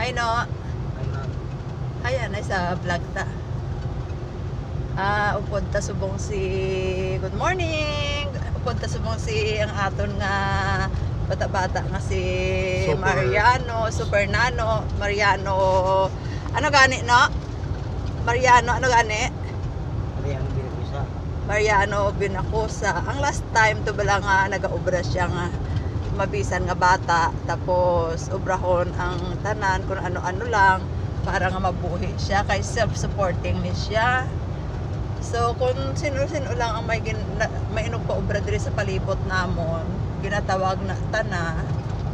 Hi no. Ayan ay sa vlog ta. Upod ta subong si good morning. Upod ta subong si ang aton nga bata-bata nga si Mariano, Super Nano, Mariano. Ano gani no? Mariano ano gani? Mariano Binacosa. Ang last time to bala nga nagaobra siya nga mabisan nga bata tapos obrahon ang tanan kung ano-ano lang para nga mabuhi siya kay self-supporting ni siya. So kung sino-sino lang ang may inog pa obra diri sa palibot namon, ginatawag na tana,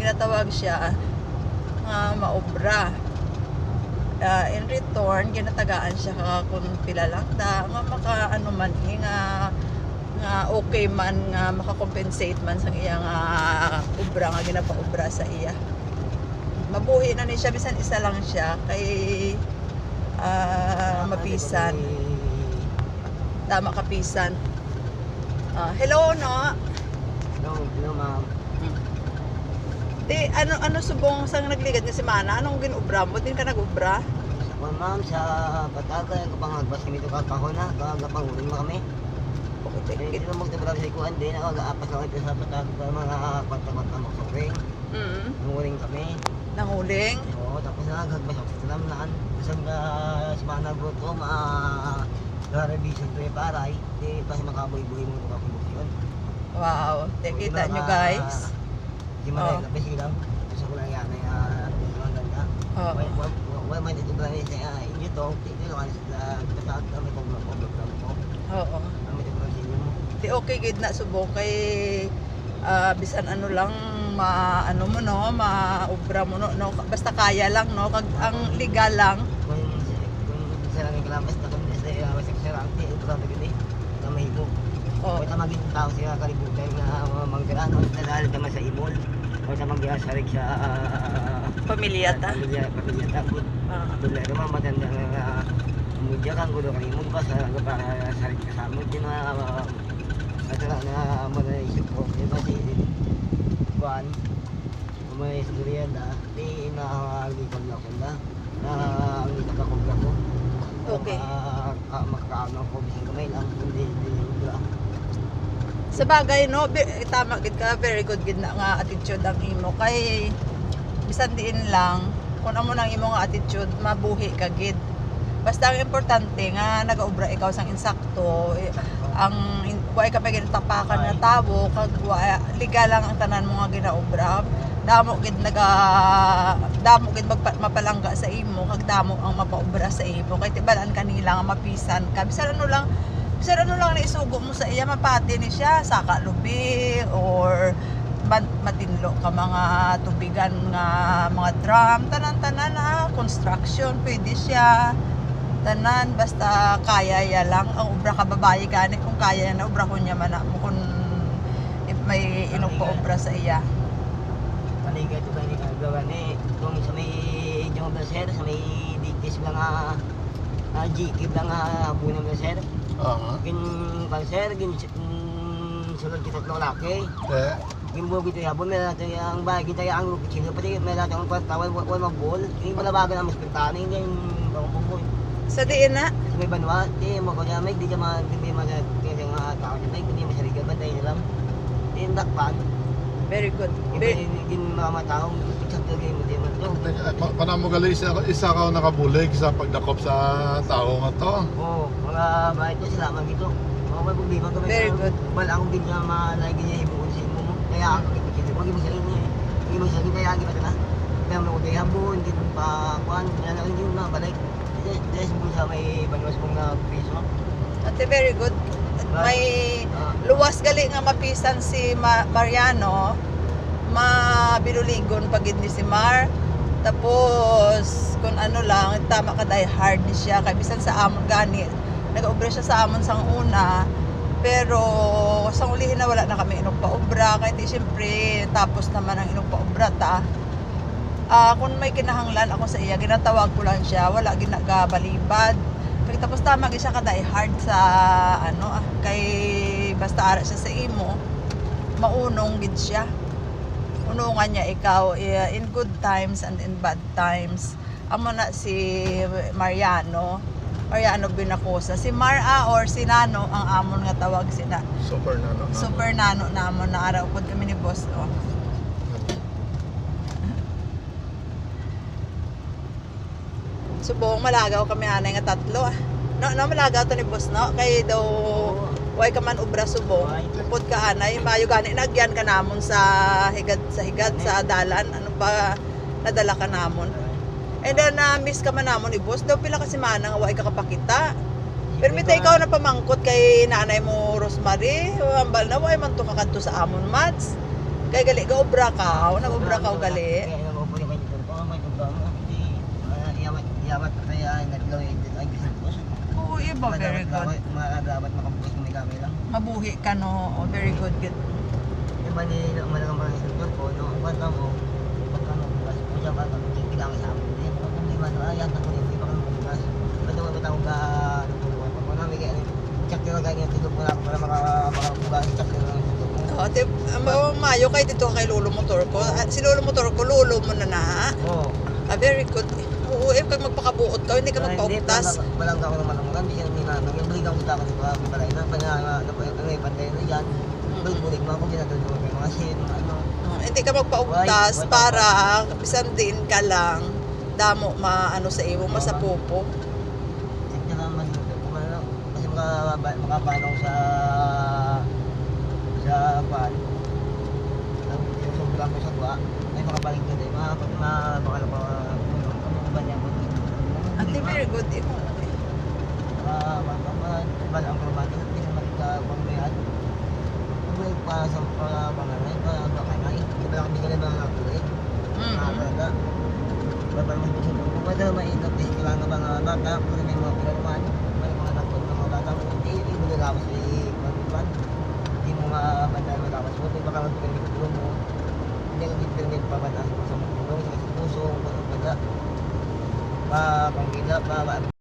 ginatawag siya nga maobra. In return ginatagaan siya kung pila lang ta nga maka ano man nga okay man nga makakompensate man sa iyang obra nga ginapaobra sa iya. Mabuhi na ni siya bisan isa lang siya kay mapisan. Tama kapisan. Hello no. Hello ma'am. Di ano subong sang nagligad ni si Mana anong ginobra mo din ka nagobra? Sa ma'am sa Patagan ko pang agbas kami to kahon na kagapang uling mo kami. Hindi na magdabra sa ikuan din ako gaapas lang ito sa Patagan para mga kwanta-kwanta mo sa ring. Nguling kami. Nanguling? Oo, tapos na gagbas ako sa lamnan. Kasi nga si Mana Bruto revision to yung paray. Di pa si makaboy-boy mo ito kakulusyon. Wow, kita nyo guys. Di man na silang. Gusto ko lang yan ay ang ganda. Wala man dito ba sa inyo to. Dito lang sa Patagan kami kung mag-program ko. Oo. Di okay gid na subong kay bisan ano lang maano mo no, maobra mo no, basta kaya lang no, kag ang legal lang. Kung sa lang kalamas na kung sa seksyon ang ubra na gid na mahimo. Kung tamagin tao siya kalibutan nga manggarano dalaal naman sa ibol. Kung sa manggiasarig sa Pamilya ta. Pamilya ta pud. Dulay naman matanda nga mudya kang gulo kanimo ba sa sarig kasama din na ato na manaisip ko di ba si Juan may sugriyan na di na likod na ko na ang ito ka kong ko. Okay. Makakaano ko bising kamay lang hindi wala. Sa bagay no, tama gid ka, very good gid na nga attitude ang imo kay bisan diin lang kung amo nang imo nga attitude mabuhi ka gid. Basta ang importante nga nagaobra ikaw sang insakto ang way ka pa ginatapakan na tabo kag legal lang ang tanan mo nga ginaobra. Damo gid mapalangga sa imo kag damo ang mapaobra sa imo kay tibalan kanila nga mapisan ka bisan ano lang na isugo mo sa iya mapati ni siya saka lubi or matinlo ka mga tubigan nga mga drum tanan-tanan construction pwede siya tanan basta kaya ya lang ang obra ka babae gani kung kaya na obra ko niya man mo kung may inog pa obra sa iya. Paligay to kani kagawa ni kung sa may Jong Blaser sa may digtis lang GK lang bunang Blaser. Gin Blaser gin sulod kita ng laki. Gin mo gito yabon may nato ang bahay kita ang grupo chino pati may nato ang kwartawan wala magbol. Ini malabagan ang hospital hindi ang buboy. Sa diin na? May banwa, di mo ko niya may di naman hindi man kaya nga tao niya may hindi masariga ba tayo lang. Di dakpan. Very good. Hindi mga tao exact game mo di man to. Panamo gali isa ka nakabulig sa pagdakop sa tao nga to. Oo, mga bahay ko sila man gito. Mga may problema to. Very good. Wala akong din na malagi niya hibuon sa imo mo. Kaya ako kikita mo mo sa inyo. Hindi mo sa inyo kaya kita na. Kaya mo kay hambon din pa kuan na lang yung na balik. Yes, sa may banwas mong piso. Ate, very good. May luwas gali nga mapisan si Mariano, mabinuligon pagid ni si Mar. Tapos kung ano lang, tama ka die hard ni siya kay bisan sa amon gani. Nag-obra siya sa amon sang una. Pero sa ulihin na wala na kami inog pa obra kay di syempre tapos naman ang inog pa obra ta. Kung may kinahanglan ako sa iya, ginatawag ko lang siya, wala ginagabalibad. Kaya tapos tama siya ka-die hard sa kay basta ara siya sa imo, maunong gid siya. unungan niya ikaw in good times and in bad times. Amo na si Mariano Binacosa. Si Mara or si Nano ang amon nga tawag sina. Super nano. Super nano namon na araw pod kami ni boss. Oh. Subong malagaw kami anay nga tatlo. No, malagaw to ni boss no. Kay daw way ka man ubra subong. Pupod ka anay, mayo gani nagyan ka namon sa higad sa dalan. Ano ba nadala ka namon? And then miss ka man namon ni boss. Daw pila kasi manang way ka kapakita. Pero mitay ikaw na pamangkot kay nanay mo Rosemary. Ambal na way man to kakadto sa amon mats. Kay gali ka ubra ka, nag-ubra ka gali. Kaya nag-ubra ka dito ko, may ubra mo. Hindi, yamat pa kaya nag-laway dito ay bisan po. Oo, iba very good. Dapat makabukas kami kami lang. Mabuhi ka no, oh, very good. Yung ba ni malagang mga instructor ko, no, kwanta mo, bukas po siya ba, tigang sa amin. Hindi man, yata ko yung iba kang bukas. Ba't mo matawag ka, natulungan pa po namin, kaya check nyo lang ganyan, tulog mo na ako para makabukas, check nyo lang yung tulog mo. Mayo kay dito kay Lolo Motor ko. Si Lolo Motor ko, Lolo mo na na. Oo. Very good. Oo, kag magpakabuot ka, hindi ka magpaugtas. Walang ako naman ang hindi siya ninanang. Yung bulig ang utak ko sa mga balay na panday na yan. Bulig mo ako ginatulungan ko mga sin, ano. Hindi ka magpaugtas para bisan din ka lang damo maano sa iwo masapupo. Sige na mas kasi makapanaw sa pan. Ang sobrang ko sa buwa. May makabalik ko din. Makakala pa banyan ko. Ate, very good. Ang kurbato, hindi naman ka pangbayad. Pangbayad pa sa panganay, pakanay. Hindi ba lang kami ka na mga nakulit? Nakakala. Babar mo sa buko. Kung pwede naman inotis ko lang ng mga bata, kung may mga pinaruman, may mga nakulit ng mga bata, hindi mo nalamas yung pagkukulan. Hindi mo mabanda mo lamas mo. Baka mag-permit ko mo. Hindi ka mag-permit pa bata sa mga puso, sa puso, kung ano ba. Pangkita,